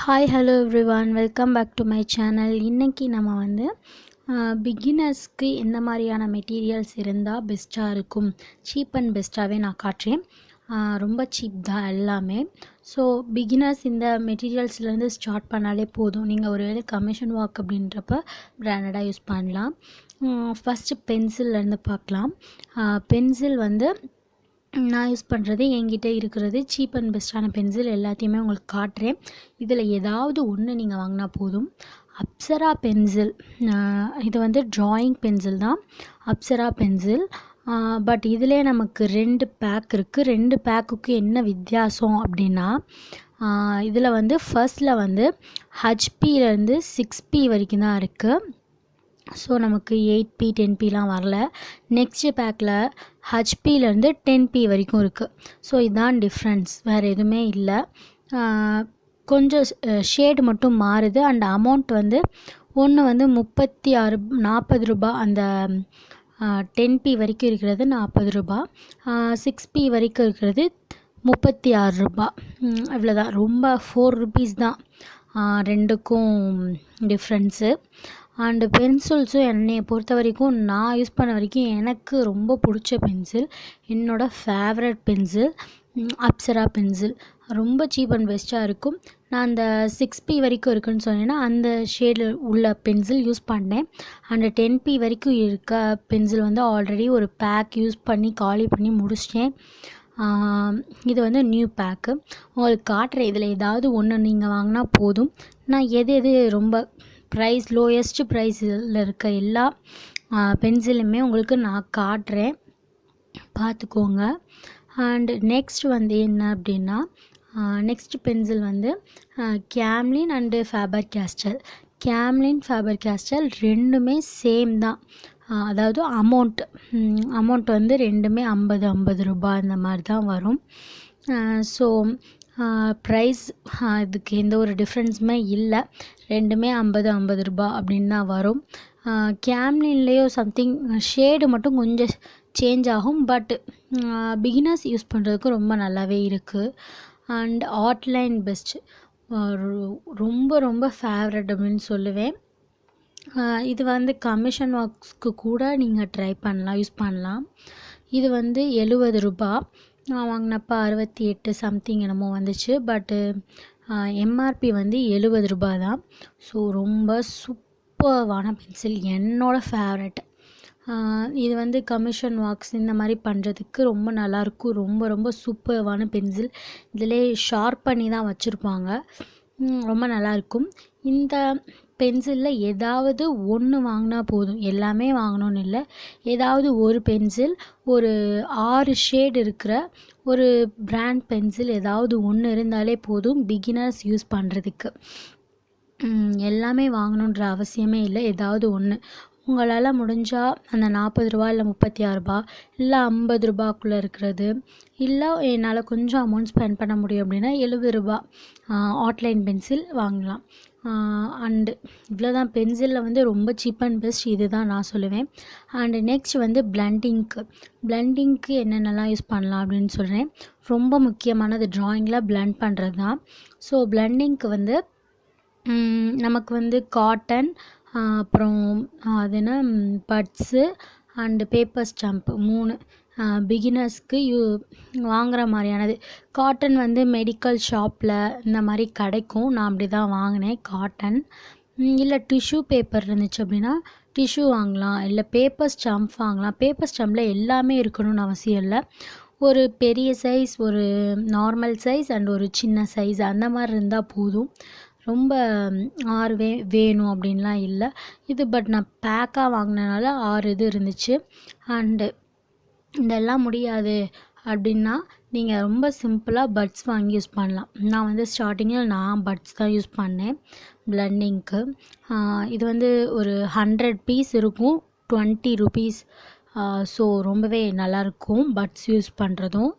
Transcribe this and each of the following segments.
Hi hello everyone, welcome back to my channel. இன்றைக்கி நம்ம வந்து பிகினர்ஸ்க்கு எந்த மாதிரியான மெட்டீரியல்ஸ் இருந்தால் பெஸ்ட்டாக இருக்கும், சீப் அண்ட் பெஸ்ட்டாகவே நான் காட்டுறேன். ரொம்ப சீப் தான் எல்லாமே. ஸோ பிகினர்ஸ் இந்த மெட்டீரியல்ஸ்லேருந்து ஸ்டார்ட் பண்ணாலே போதும். நீங்கள் ஒரு வேளை கமிஷன் ஒர்க் அப்படின்றப்ப பிராண்டடாக யூஸ் பண்ணலாம். ஃபஸ்ட்டு பென்சில்லேருந்து பார்க்கலாம். பென்சில் வந்து நான் யூஸ் பண்ணுறது என்கிட்ட இருக்கிறது சீப் அண்ட் பெஸ்ட்டான பென்சில் எல்லாத்தையுமே உங்களுக்கு காட்டுறேன். இதில் ஏதாவது ஒன்று நீங்கள் வாங்கினா போதும். அப்சரா பென்சில், இது வந்து ட்ராயிங் பென்சில் தான், அப்சரா பென்சில். பட் இதிலே நமக்கு 2 பேக் இருக்குது. 2 பேக்குக்கு என்ன வித்தியாசம் அப்படின்னா, இதில் வந்து ஃபர்ஸ்ட்டில் வந்து ஹச்பியிலேருந்து 6P வரைக்கும் தான் இருக்குது. ஸோ நமக்கு 8P 10Pலாம் வரல. நெக்ஸ்ட்டு பேக்கில் ஹச்பியிலேருந்து 10P வரைக்கும் இருக்குது. ஸோ இதுதான் டிஃப்ரென்ஸ், வேறு எதுவுமே இல்லை. கொஞ்சம் ஷேடு மட்டும் மாறுது. அண்ட் அமௌண்ட் வந்து ஒன்று வந்து 40 ரூபா, அந்த 10P வரைக்கும் இருக்கிறது 40 ரூபா, 6P வரைக்கும் இருக்கிறது 36 ரூபா. இவ்வளோதான், ரொம்ப 4 ருபீஸ் தான் ரெண்டுக்கும் டிஃப்ரென்ஸு. அண்டு பென்சில்ஸும் என்னையை பொறுத்த வரைக்கும், நான் யூஸ் பண்ண வரைக்கும் எனக்கு ரொம்ப பிடிச்ச பென்சில், என்னோடய ஃபேவரட் பென்சில் அப்சரா பென்சில். ரொம்ப சீப் அண்ட் பெஸ்ட்டாக இருக்கும். நான் அந்த 6P வரைக்கும் இருக்குதுன்னு சொன்னேன்னா அந்த ஷேடில் உள்ள பென்சில் யூஸ் பண்ணேன். அந்த 10P வரைக்கும் இருக்க பென்சில் வந்து ஆல்ரெடி ஒரு பேக் யூஸ் பண்ணி காலி பண்ணி முடிச்சிட்டேன். இது வந்து நியூ பேக்கு உங்களுக்கு காட்டுறேன். இதில் ஏதாவது ஒன்று நீங்கள் வாங்கினா போதும். நான் எது ரொம்ப ப்ரைஸ் லோயஸ்ட்டு ப்ரைஸில் இருக்க எல்லா பென்சிலுமே உங்களுக்கு நான் காட்டுறேன், பார்த்துக்கோங்க. அண்ட் நெக்ஸ்ட் வந்து என்ன அப்படின்னா, நெக்ஸ்ட் பென்சில் வந்து கேம்லின் அண்டு ஃபேபர்காஸ்டல். கேம்லின் ஃபேபர்காஸ்டல் ரெண்டுமே சேம் தான். அதாவது அமௌண்ட் வந்து ரெண்டுமே 50 ரூபா இந்த மாதிரி தான் வரும். ஸோ ப்ரைஸ் இதுக்கு எந்த ஒரு டிஃப்ரென்ஸுமே இல்லை. ரெண்டுமே 50 ரூபா அப்படின்னு தான் வரும். கேம்லின்லேயோ சம்திங் ஷேடு மட்டும் கொஞ்சம் சேஞ்ச் ஆகும். பட் பிகினர்ஸ் யூஸ் பண்ணுறதுக்கு ரொம்ப நல்லாவே இருக்குது. அண்ட் ஆர்ட்லைன் பெஸ்ட், ரொம்ப ஃபேவரட் அப்படின்னு சொல்லுவேன். இது வந்து கமிஷன் ஒர்க்ஸ்க்கு கூட நீங்கள் ட்ரை பண்ணலாம், யூஸ் பண்ணலாம். இது வந்து 70 ரூபா. நான் வாங்கினப்போ 68 சம்திங் என்னமோ வந்துச்சு. பட்டு எம்ஆர்பி வந்து 70 ரூபா தான். ஸோ ரொம்ப சூப்பர்வான பென்சில், என்னோடய ஃபேவரட். இது வந்து கமிஷன் ஒர்க்ஸ் இந்த மாதிரி பண்ணுறதுக்கு ரொம்ப நல்லாயிருக்கும். ரொம்ப சூப்பர்வான பென்சில். இதிலே ஷார்ப் பண்ணி தான் வச்சுருப்பாங்க, ரொம்ப நல்லாயிருக்கும். இந்த பென்சிலில் ஏதாவது ஒன்று வாங்கினா போதும், எல்லாமே வாங்கணும்னு இல்லை. ஏதாவது ஒரு பென்சில், ஒரு 6 ஷேட் இருக்கிற ஒரு பிராண்ட் பென்சில் ஏதாவது ஒன்று இருந்தாலே போதும் பிகினர்ஸ் யூஸ் பண்ணுறதுக்கு. எல்லாமே வாங்கணுன்ற அவசியமே இல்லை. ஏதாவது ஒன்று உங்களால் முடிஞ்சால் அந்த 40 ரூபா இல்லை 36 ரூபா இல்லை 50 ரூபாக்குள்ளே இருக்கிறது, இல்லை என்னால் கொஞ்சம் அமௌண்ட் ஸ்பெண்ட் பண்ண முடியும் அப்படின்னா 70 ரூபா ஆர்ட்லைன் பென்சில் வாங்கலாம். அண்டு இவ்வளோதான். பென்சிலில் வந்து ரொம்ப சீப் அண்ட் பெஸ்ட் இது தான் நான் சொல்லுவேன். அண்டு நெக்ஸ்ட் வந்து பிளண்டிங்க்கு என்னென்னலாம் யூஸ் பண்ணலாம் அப்படின்னு சொல்கிறேன். ரொம்ப முக்கியமானது ட்ராயிங்கில் பிளண்ட் பண்ணுறது தான். ஸோ பிளண்டிங்க்கு வந்து நமக்கு வந்து காட்டன், அப்புறம் அது என்ன பட்ஸு அண்டு பேப்பர் ஸ்டாம்ப்பு 3 பிகினர்ஸ்க்கு வாங்குகிற மாதிரியானது. காட்டன் வந்து மெடிக்கல் ஷாப்பில் இந்த மாதிரி கிடைக்கும், நான் அப்படி தான் வாங்கினேன் காட்டன். இல்லை டிஷ்யூ பேப்பர் இருந்துச்சு அப்படின்னா டிஷ்யூ வாங்கலாம், இல்லை பேப்பர் ஸ்டாம்ப் வாங்கலாம். பேப்பர் ஸ்டாம்பில் எல்லாமே இருக்கணும்னு அவசியம் இல்லை. ஒரு பெரிய சைஸ், ஒரு நார்மல் சைஸ் அண்ட் ஒரு சின்ன சைஸ் அந்த மாதிரி இருந்தால் போதும். ரொம்ப 6 வேணும் அப்படின்லாம் இல்லை இது. பட் நான் பேக்காக வாங்கினனால 6 இது இருந்துச்சு. அண்டு இதெல்லாம் முடியாது அப்படின்னா நீங்கள் ரொம்ப சிம்பிளாக பட்ஸ் வாங்கி யூஸ் பண்ணலாம். நான் வந்து ஸ்டார்டிங்கில் பட்ஸ் தான் யூஸ் பண்ணேன் பிளண்டிங்க்கு. இது வந்து ஒரு 100 பீஸ் இருக்கும், 20 ருபீஸ். ஸோ ரொம்பவே நல்லாயிருக்கும் பட்ஸ் யூஸ் பண்ணுறதும்.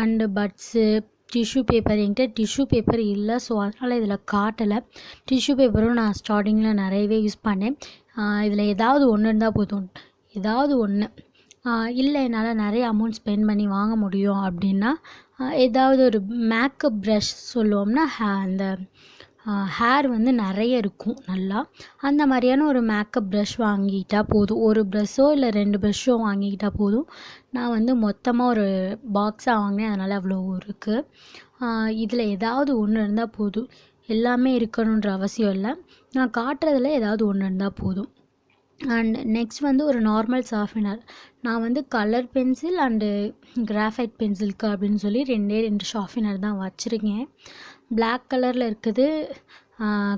அண்டு பட்ஸு, டிஷ்யூ பேப்பர், என்கிட்ட டிஷ்யூ பேப்பர் இல்லை, ஸோ அதனால் இதில் காட்டலை. டிஷ்யூ பேப்பரும் நான் ஸ்டார்டிங்கில் நிறையவே யூஸ் பண்ணேன். இதில் ஏதாவது ஒன்று இருந்தால் போதும், ஏதாவது ஒன்று. இல்லை என்னால் நிறைய அமௌண்ட் ஸ்பெண்ட் பண்ணி வாங்க முடியும் அப்படின்னா ஏதாவது ஒரு மேக்கப் ப்ரஷ் சொல்லுவோம்னா அந்த ஹேர் வந்து நிறைய இருக்கும் நல்லா, அந்த மாதிரியான ஒரு மேக்கப் ப்ரஷ் வாங்கிக்கிட்டால் போதும். ஒரு ப்ரஷ்ஷோ இல்லை 2 ப்ரஷ்ஷோ வாங்கிக்கிட்டால் போதும். நான் வந்து மொத்தமாக ஒரு பாக்ஸாக வாங்கினேன், அதனால் அவ்வளோ இருக்குது. இதில் ஏதாவது ஒன்று இருந்தால் போதும், எல்லாமே இருக்கணுன்ற அவசியம் இல்லை. நான் காட்டுறதுல ஏதாவது ஒன்று இருந்தால் போதும். அண்ட் நெக்ஸ்ட் வந்து ஒரு நார்மல் ஷார்ப்னர். நான் வந்து கலர் பென்சில் அண்டு கிராஃபைட் பென்சிலுக்கு அப்படின்னு சொல்லி 2 ஷார்ப்னர் தான் வச்சுருக்கேன். பிளாக் கலரில் இருக்குது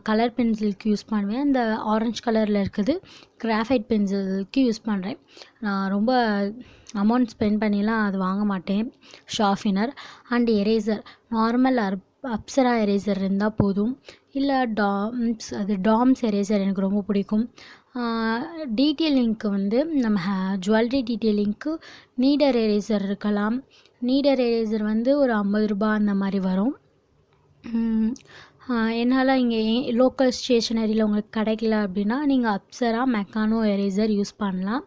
கலர் பென்சிலுக்கு யூஸ் பண்ணுவேன், இந்த ஆரஞ்சு கலரில் இருக்குது கிராஃபைட் பென்சிலுக்கு யூஸ் பண்ணுறேன். நான் ரொம்ப அமௌண்ட் ஸ்பெண்ட் பண்ணிலாம் அது வாங்க மாட்டேன். Sharpener and eraser, normal Apsara eraser இருந்தால் போதும், இல்லை டாம்ஸ் எரேசர் எனக்கு ரொம்ப பிடிக்கும். டீட்டெயிலிங்க்கு வந்து நம்ம ஜுவல்லரி டீட்டெயிலிங்க்கு நீடர் எரேசர் இருக்கலாம். நீடர் எரேசர் வந்து ஒரு 50 ரூபாய் அந்த மாதிரி வரும். என்னால் இங்கே லோக்கல் ஸ்டேஷனரியில் உங்களுக்கு கிடைக்கல அப்படின்னா நீங்கள் அப்சரா மெக்கானோ எரேசர் யூஸ் பண்ணலாம்.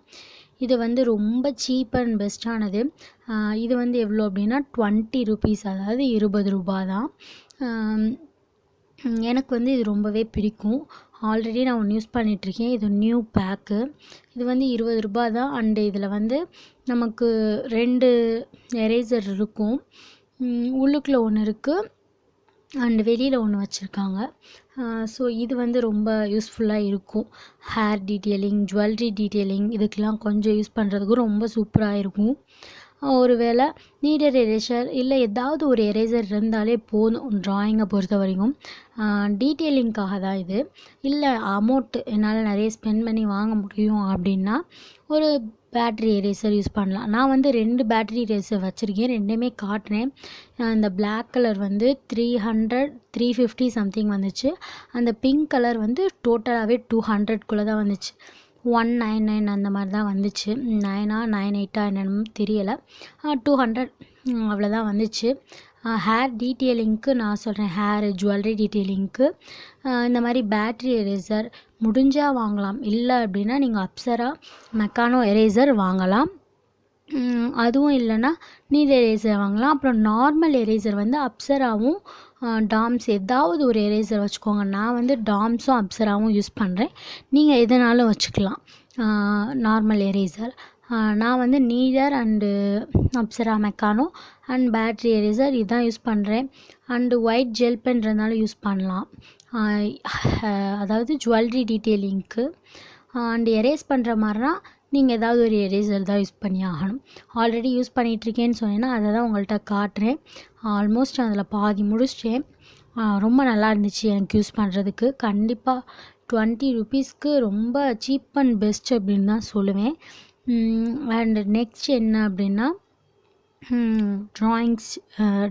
இது வந்து ரொம்ப சீப் அண்ட் பெஸ்ட்டானது. இது வந்து எவ்வளோ அப்படின்னா 20 ரூபீஸ், அதாவது 20 ரூபாய் தான். எனக்கு வந்து இது ரொம்பவே பிடிக்கும். ஆல்ரெடி நான் ஒன்று யூஸ் பண்ணிகிட்ருக்கேன், இது நியூ பேக்கு. இது வந்து 20 ரூபாய் தான். அண்டு இதில் வந்து நமக்கு 2 எரேசர் இருக்கும். உள்ளுக்குள்ளே ஒன்று இருக்குது அண்டு வெளியில் ஒன்று வச்சுருக்காங்க. ஸோ இது வந்து ரொம்ப யூஸ்ஃபுல்லாக இருக்கும். ஹேர் டீட்டெயிலிங், ஜுவல்லரி டீட்டெயிலிங் இதுக்கெலாம் கொஞ்சம் யூஸ் பண்ணுறதுக்கு ரொம்ப சூப்பராக இருக்கும். ஒரு வேளை நீடர் எரேசர் இல்லை ஏதாவது ஒரு எரேசர் இருந்தாலே போதும் ட்ராயிங்கை பொறுத்த வரைக்கும். டீட்டெயிலிங்காக தான் இது. இல்லை அமௌண்ட்டு என்னால் நிறைய ஸ்பெண்ட் பண்ணி வாங்க முடியும் அப்படின்னா ஒரு பேட்ரி எரேசர் யூஸ் பண்ணலாம். நான் வந்து 2 பேட்ரி எரேசர் வச்சுருக்கேன், 2மே காட்டினேன். இந்த பிளாக் கலர் வந்து 300 350 சம்திங் வந்துச்சு. அந்த பிங்க் கலர் வந்து டோட்டலாகவே 200குள்ளே தான் வந்துச்சு. 199 அந்த மாதிரி தான் வந்துச்சு. 998 என்னன்னு தெரியலை, 200 அவ்வளோதான் வந்துச்சு. ஹேர் டீட்டெயிலிங்க்கு நான் சொல்கிறேன், ஹேர் ஜுவல்லரி டீட்டெயிலிங்க்கு இந்த மாதிரி பேட்ரி எரேசர் முடிஞ்சால் வாங்கலாம். இல்லை அப்படின்னா நீங்கள் அப்சரா மெக்கானோ எரேசர் வாங்கலாம். அதுவும் இல்லைன்னா நீடர் எரேசர் வாங்கலாம். அப்புறம் நார்மல் எரேசர் வந்து அப்சராவும் டாம்ஸ் ஏதாவது ஒரு எரேசர் வச்சுக்கோங்க. நான் வந்து டாம்ஸும் அப்சராவும் யூஸ் பண்ணுறேன், நீங்கள் எதனாலும் வச்சுக்கலாம். நார்மல் எரேசர் நான் வந்து நீடர் and Apsara mechano and battery eraser இதுதான் யூஸ் பண்ணுறேன். அண்டு ஒயிட் ஜெல் பென்றதுனால யூஸ் பண்ணலாம், அதாவது ஜுவல்லரி டீட்டெயிலிங்க்கு. அண்டு எரேஸ் பண்ணுற மாதிரினா நீங்கள் ஏதாவது ஒரு எரேசர் தான் யூஸ் பண்ணி ஆகணும். ஆல்ரெடி யூஸ் பண்ணிகிட்ருக்கேன்னு சொன்னேன்னா அதை தான் உங்கள்கிட்ட காட்டுறேன். ஆல்மோஸ்ட் அதில் பாதி முடிச்சிட்டேன். ரொம்ப நல்லா இருந்துச்சு எனக்கு யூஸ் பண்ணுறதுக்கு. கண்டிப்பாக 20 ரூபீஸ்க்கு ரொம்ப சீப் அண்ட் பெஸ்ட் அப்படின்னு தான் சொல்லுவேன். அண்ட் நெக்ஸ்ட் என்ன அப்படின்னா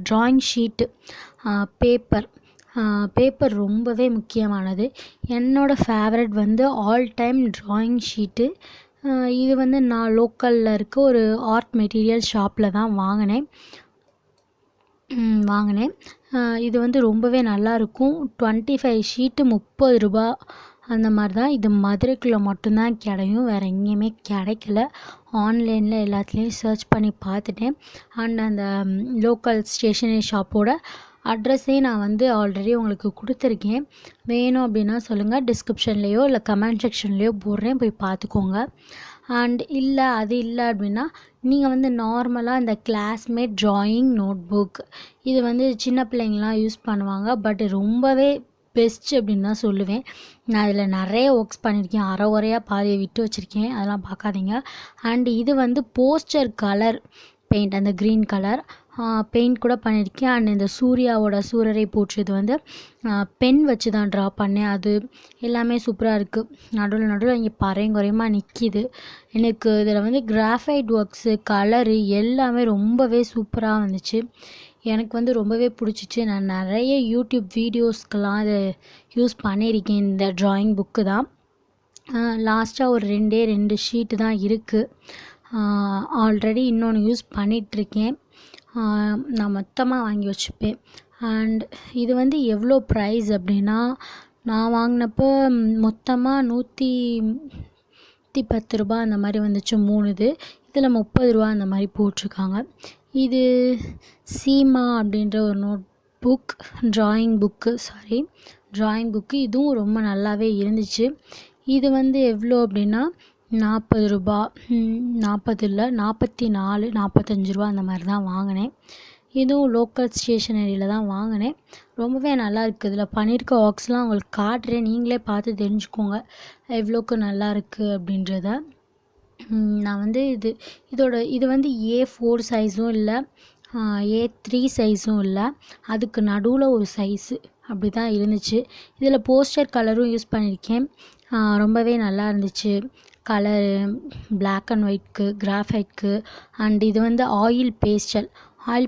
ட்ராயிங் ஷீட்டு, பேப்பர் ரொம்பவே முக்கியமானது. என்னோடய ஃபேவரட் வந்து ஆல் டைம் ட்ராயிங் ஷீட்டு. இது வந்து நான் லோக்கலில் இருக்க ஒரு ஆர்ட் மெட்டீரியல் ஷாப்பில் தான் வாங்கினேன். இது வந்து ரொம்பவே நல்லாயிருக்கும். 25 ஷீட்டு 30 ரூபா அந்த மாதிரி தான். இது மதுரைக்குள்ளே மட்டும்தான் கிடைக்கும், வேறு எங்கேயுமே கிடைக்கல. ஆன்லைனில் எல்லாத்துலேயும் சர்ச் பண்ணி பார்த்துட்டேன். அண்ட் அந்த லோக்கல் ஸ்டேஷனரி ஷாப்போட அட்ரஸே நான் வந்து ஆல்ரெடி உங்களுக்கு கொடுத்துருக்கேன். வேணும் அப்படின்னா சொல்லுங்கள், டிஸ்கிரிப்ஷன்லேயோ இல்லை கமெண்ட் செக்ஷன்லேயோ போடுறேன், போய் பார்த்துக்கோங்க. அண்ட் இல்லை அது இல்லை அப்படின்னா நீங்கள் வந்து நார்மலாக இந்த கிளாஸ்மேட் ட்ராயிங் நோட் புக், இது வந்து சின்ன பிள்ளைங்களாம் யூஸ் பண்ணுவாங்க. பட் ரொம்பவே பெஸ்ட் அப்படின்னு தான் சொல்லுவேன். நான் இதில் நிறைய ஒர்க்ஸ் பண்ணியிருக்கேன், அரை குறையாக பாதியை விட்டு வச்சுருக்கேன், அதெல்லாம் பார்க்காதீங்க. அண்ட் இது வந்து போஸ்டர் கலர் பெயிண்ட், அந்த க்ரீன் கலர் பெயிண்ட் கூட பண்ணியிருக்கேன். அண்ட் இந்த சூர்யாவோட சூரரை போற்றது வந்து பென் வச்சு தான் ட்ரா பண்ணேன். அது எல்லாமே சூப்பராக இருக்குது. நடுவில் இங்கே பறையும் குறையுமாக நிற்கிது. எனக்கு இதில் வந்து கிராஃபைட் ஒர்க்ஸு கலரு எல்லாமே ரொம்பவே சூப்பராக வந்துச்சு. எனக்கு வந்து ரொம்பவே பிடிச்சிச்சு. நான் நிறைய யூடியூப் வீடியோஸ்க்கெலாம் அதை யூஸ் பண்ணியிருக்கேன். இந்த ட்ராயிங் புக்கு தான். லாஸ்ட்டாக ஒரு 2 ஷீட்டு தான் இருக்குது. ஆல்ரெடி இன்னொன்று யூஸ் பண்ணிகிட்ருக்கேன். நான் மொத்தமாக வாங்கி வச்சுப்பேன். அண்ட் இது வந்து எவ்வளோ ப்ரைஸ் அப்படின்னா, நான் வாங்கினப்போ மொத்தமாக 110 ரூபா அந்த மாதிரி வந்துச்சு 3 இது. இதில் 30 ரூபா அந்த மாதிரி போட்டிருக்காங்க. இது சீமா அப்படின்ற ஒரு நோட் புக் ட்ராயிங் புக்கு இதுவும் ரொம்ப நல்லாவே இருந்துச்சு. இது வந்து எவ்வளோ அப்படின்னா ரூ. 40 இல்லை 44 45 அந்த மாதிரி தான் வாங்கினேன். இதுவும் லோக்கல் ஸ்டேஷனரியில் தான் வாங்கினேன். ரொம்பவே நல்லா இருக்குது. இதில் பண்ணியிருக்க ஒர்க்ஸ்லாம் உங்களுக்கு காட்டுறேன், நீங்களே பார்த்து தெரிஞ்சுக்கோங்க எவ்வளோக்கு நல்லா இருக்குது அப்படின்றத. நான் வந்து இது வந்து A4 சைஸும் இல்லை, A3 சைஸும் இல்லை, அதுக்கு நடுவில் ஒரு சைஸு அப்படி தான் இருந்துச்சு. இதில் போஸ்டர் கலரும் யூஸ் பண்ணியிருக்கேன். ரொம்பவே நல்லா இருந்துச்சு. கலரு பிளாக் அண்ட் ஒயிட்க்கு, கிராஃபைட்க்கு, அண்ட் இது வந்து ஆயில்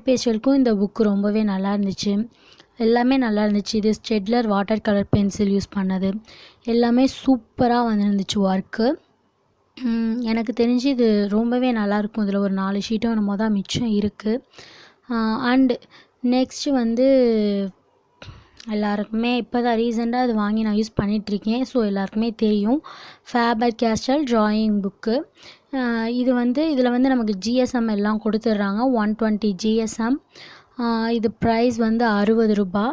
பேஸ்டலுக்கும் இந்த புக்கு ரொம்பவே நல்லா இருந்துச்சு. எல்லாமே நல்லா இருந்துச்சு. இது Staedtler water colour pencil use பண்ணது எல்லாமே சூப்பராக வந்துருந்துச்சு ஒர்க்கு. எனக்கு தெரிஞ்சு இது ரொம்பவே நல்லாயிருக்கும். இதில் ஒரு 4 ஷீட்டும் என்னமோ தான் மிச்சம் இருக்குது. அண்டு நெக்ஸ்ட்டு வந்து எல்லாருக்குமே இப்போ தான் ரீசெண்டாக அது வாங்கி நான் யூஸ் பண்ணிகிட்ருக்கேன். ஸோ எல்லாருக்குமே தெரியும், FaberCastell ட்ராயிங் புக்கு. இதில் வந்து நமக்கு GSM எல்லாம் கொடுத்துட்றாங்க. 120 GSM. இது ப்ரைஸ் வந்து ரூ. 60.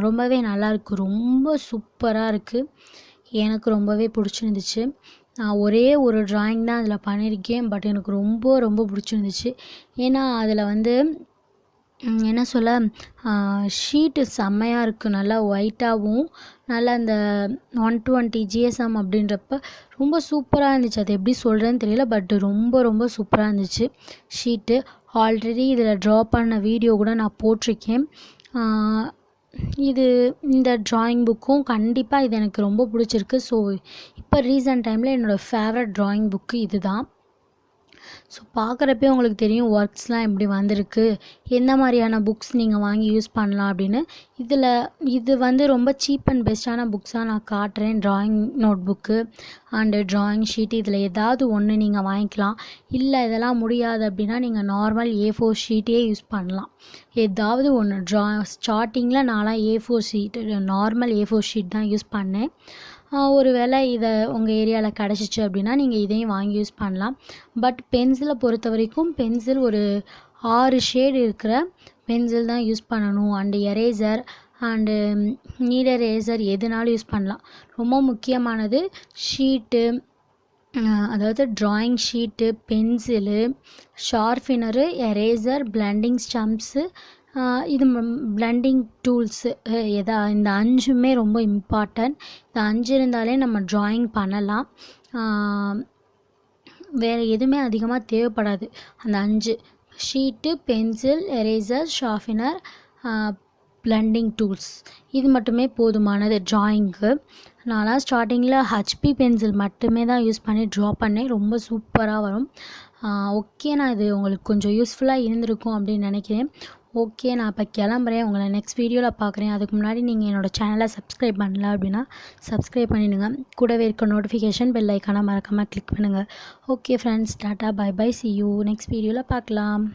ரொம்பவே நல்லாயிருக்கு, ரொம்ப சூப்பராக இருக்குது. எனக்கு ரொம்பவே பிடிச்சிருந்துச்சு. நான் ஒரே ஒரு ட்ராயிங் தான் அதில் பண்ணியிருக்கேன், பட் எனக்கு ரொம்ப ரொம்ப பிடிச்சிருந்துச்சு. ஏன்னா அதில் வந்து என்ன சொல்ல, ஷீட்டு செம்மையாக இருக்குது, நல்லா ஒயிட்டாகவும் நல்லா அந்த 120 GSM அப்படின்றப்ப ரொம்ப சூப்பராக இருந்துச்சு. அது எப்படி சொல்கிறேன்னு தெரியல, பட் ரொம்ப ரொம்ப சூப்பராக இருந்துச்சு ஷீட்டு. ஆல்ரெடி இதில் ட்ரா பண்ண வீடியோ கூட நான் போட்டிருக்கேன். இந்த ட்ராயிங் புக்கும் கண்டிப்பாக இது எனக்கு ரொம்ப பிடிச்சிருக்கு. ஸோ இப்போ ரீசன்ட் டைமில் என்னோடய ஃபேவரட் ட்ராயிங் புக்கு இது தான். ஸோ பார்க்குறப்பே உங்களுக்கு தெரியும் ஒர்க்ஸ்லாம் எப்படி வந்திருக்கு, எந்த மாதிரியான புக்ஸ் நீங்கள் வாங்கி யூஸ் பண்ணலாம் அப்படின்னு. இது வந்து ரொம்ப சீப் அண்ட் பெஸ்ட்டான புக்ஸாக நான் காட்டுறேன். Drawing notebook and drawing sheet, இதில் ஏதாவது ஒன்று நீங்கள் வாங்கிக்கலாம். இல்லை இதெல்லாம் முடியாது அப்படின்னா நீங்கள் நார்மல் A4 ஷீட்டே யூஸ் பண்ணலாம். ஏதாவது ஒன்று ஸ்டார்டிங்கில் நான்லாம் A4 sheet, normal A4 sheet தான் யூஸ் பண்ணேன். ஒரு வேளை இதை உங்கள் ஏரியாவில் கிடச்சிச்சு அப்படின்னா நீங்கள் இதையும் வாங்கி யூஸ் பண்ணலாம். பட் பென்சிலை பொறுத்த வரைக்கும் பென்சில் ஒரு 6 ஷேடு இருக்கிற பென்சில் தான் யூஸ் பண்ணணும். And eraser and kneaded eraser எதுனாலும் யூஸ் பண்ணலாம். ரொம்ப முக்கியமானது ஷீட்டு, அதாவது drawing sheet, pencil, sharpener, eraser, blending stumps, இது பிளெண்டிங் டூல்ஸு, இந்த 5மே ரொம்ப இம்பார்ட்டன்ட். இந்த 5 இருந்தாலே நம்ம ட்ராயிங் பண்ணலாம். வேறு எதுவுமே அதிகமாக தேவைப்படாது. அந்த 5 sheet, pencil, eraser, sharpener, blending tools, இது மட்டுமே போதுமானது ட்ராயிங்க்கு. நான்லாம் ஸ்டார்டிங்கில் HP பென்சில் மட்டுமே தான் யூஸ் பண்ணி ட்ரா பண்ணேன். ரொம்ப சூப்பராக வரும். ஓகே, நான் இது உங்களுக்கு கொஞ்சம் யூஸ்ஃபுல்லாக இருந்திருக்கும் அப்படின்னு நினைக்கிறேன். ஓகே, நான் இப்போ கிளம்புறேன். உங்களை நெக்ஸ்ட் வீடியோவில் பார்க்குறேன். அதுக்கு முன்னாடி நீங்கள் என்னோடய சேனலை சப்ஸ்கிரைப் பண்ணல அப்படின்னா சப்ஸ்கிரைப் பண்ணிடுங்க. கூடவே இருக்க நோட்டிஃபிகேஷன் பெல் ஐக்கானை மறக்காமல் கிளிக் பண்ணுங்கள். ஓகே ஃப்ரெண்ட்ஸ், டாட்டா, bye bye, see you. Next வீடியோவில் பார்க்கலாம்.